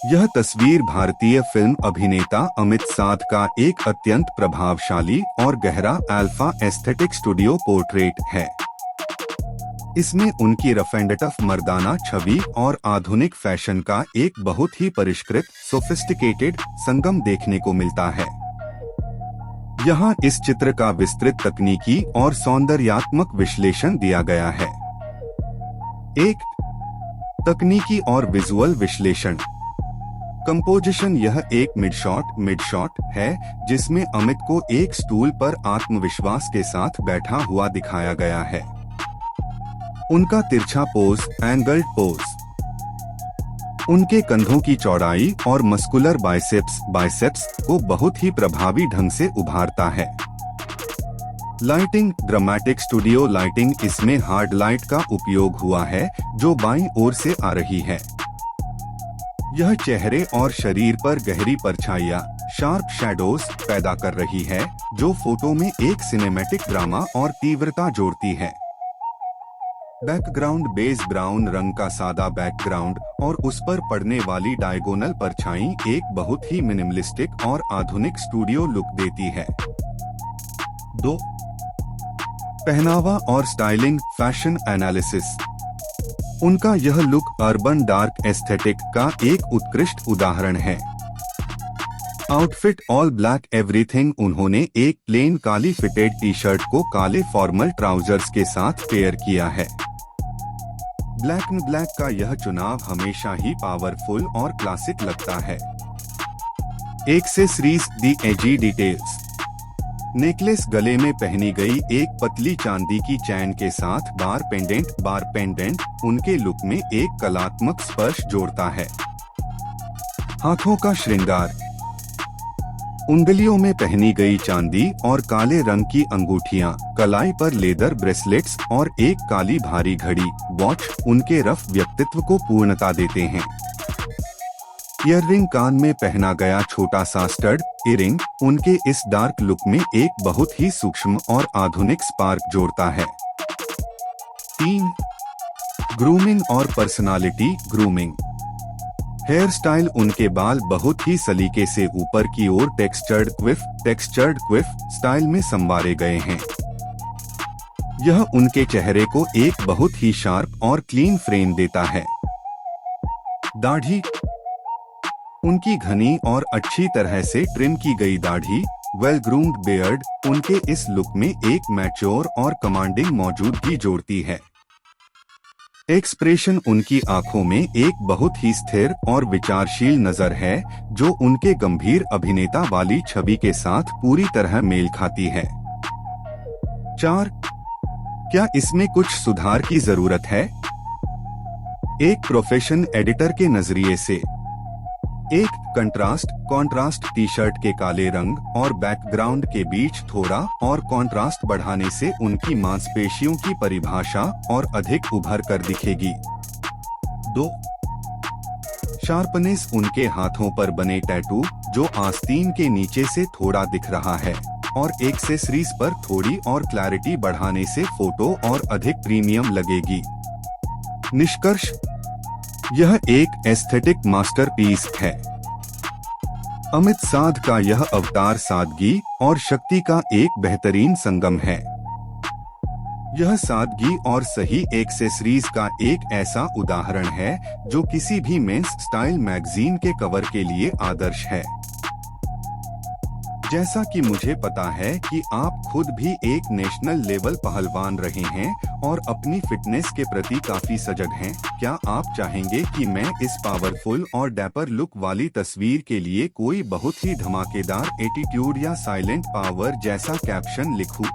यह तस्वीर भारतीय फिल्म अभिनेता अमित साध का एक अत्यंत प्रभावशाली और गहरा अल्फा एस्थेटिक स्टूडियो पोर्ट्रेट है। इसमें उनकी रफ एंड टफ मर्दाना छवि और आधुनिक फैशन का एक बहुत ही परिष्कृत सोफिस्टिकेटेड संगम देखने को मिलता है। यहाँ इस चित्र का विस्तृत तकनीकी और सौंदर्यात्मक विश्लेषण दिया गया है। एक तकनीकी और विजुअल विश्लेषण। कंपोजिशन। यह एक मिड शॉट है जिसमें अमित को एक स्टूल पर आत्मविश्वास के साथ बैठा हुआ दिखाया गया है। उनका तिरछा पोज, एंगल्ड पोज, उनके कंधों की चौड़ाई और मस्कुलर बाइसेप्स को बहुत ही प्रभावी ढंग से उभारता है। लाइटिंग। Dramatic studio lighting. इसमें हार्ड लाइट का उपयोग हुआ है जो बाईं ओर से आ रही है। यह चेहरे और शरीर पर गहरी परछाइयाँ, शार्प शैडोज पैदा कर रही है जो फोटो में एक सिनेमैटिक ड्रामा और तीव्रता जोड़ती है। बैकग्राउंड। बेस ब्राउन रंग का सादा बैकग्राउंड और उस पर पड़ने वाली डायगोनल परछाई एक बहुत ही मिनिमलिस्टिक और आधुनिक स्टूडियो लुक देती है। 2. पहनावा और स्टाइलिंग। Fashion analysis. उनका यह लुक अर्बन डार्क एस्थेटिक का एक उत्कृष्ट उदाहरण है। Outfit all black everything. उन्होंने एक प्लेन काली फिटेड टी शर्ट को काले फॉर्मल ट्राउजर्स के साथ पेयर किया है। ब्लैक का यह चुनाव हमेशा ही पावरफुल और क्लासिक लगता है। एक्सेसरीज। दी एजी डिटेल्स। नेकलेस। गले में पहनी गई एक पतली चांदी की चैन के साथ बार पेंडेंट उनके लुक में एक कलात्मक स्पर्श जोड़ता है। हाथों का श्रृंगार। उंगलियों में पहनी गई चांदी और काले रंग की अंगूठियां, कलाई पर लेदर ब्रेसलेट्स और एक काली भारी घड़ी वॉच उनके रफ व्यक्तित्व को पूर्णता देते हैं। ईयररिंग। कान में पहना गया छोटा सा स्टड ईयररिंग उनके इस डार्क लुक में एक बहुत ही सूक्ष्म और आधुनिक स्पार्क जोड़ता है। 3. ग्रूमिंग और पर्सनालिटी। ग्रूमिंग। Hair style. उनके बाल बहुत ही सलीके से ऊपर की ओर टेक्सचर्ड क्विफ स्टाइल में संवारे गए हैं। यह उनके चेहरे को एक बहुत ही शार्प और क्लीन फ्रेम देता है। दाढ़ी। उनकी घनी और अच्छी तरह से ट्रिम की गई दाढ़ी, वेल ग्रूम्ड बियर्ड उनके इस लुक में एक मैच्योर और कमांडिंग मौजूदगी जोड़ती है। एक्सप्रेशन। उनकी आंखों में एक बहुत ही स्थिर और विचारशील नजर है जो उनके गंभीर अभिनेता वाली छवि के साथ पूरी तरह मेल खाती है। 4. क्या इसमें कुछ सुधार की जरूरत है? एक प्रोफेशन एडिटर के नजरिए से। एक कॉन्ट्रास्ट टी शर्ट के काले रंग और बैकग्राउंड के बीच थोड़ा और कॉन्ट्रास्ट बढ़ाने से उनकी मांसपेशियों की परिभाषा और अधिक उभर कर दिखेगी। 2. शार्पनेस। उनके हाथों पर बने टैटू जो आस्तीन के नीचे से थोड़ा दिख रहा है और एक्सेसरीज पर थोड़ी और क्लैरिटी बढ़ाने से फोटो और अधिक प्रीमियम लगेगी। निष्कर्ष। यह एक एस्थेटिक मास्टरपीस है। अमित साध का यह अवतार सादगी और शक्ति का एक बेहतरीन संगम है। यह सादगी और सही एक्सेसरीज का एक ऐसा उदाहरण है जो किसी भी मेंस स्टाइल मैगजीन के कवर के लिए आदर्श है। जैसा कि मुझे पता है कि आप खुद भी एक नेशनल लेवल पहलवान रहे हैं और अपनी फिटनेस के प्रति काफी सजग हैं, क्या आप चाहेंगे कि मैं इस पावरफुल और डैपर लुक वाली तस्वीर के लिए कोई बहुत ही धमाकेदार एटीट्यूड या साइलेंट पावर जैसा कैप्शन लिखूं?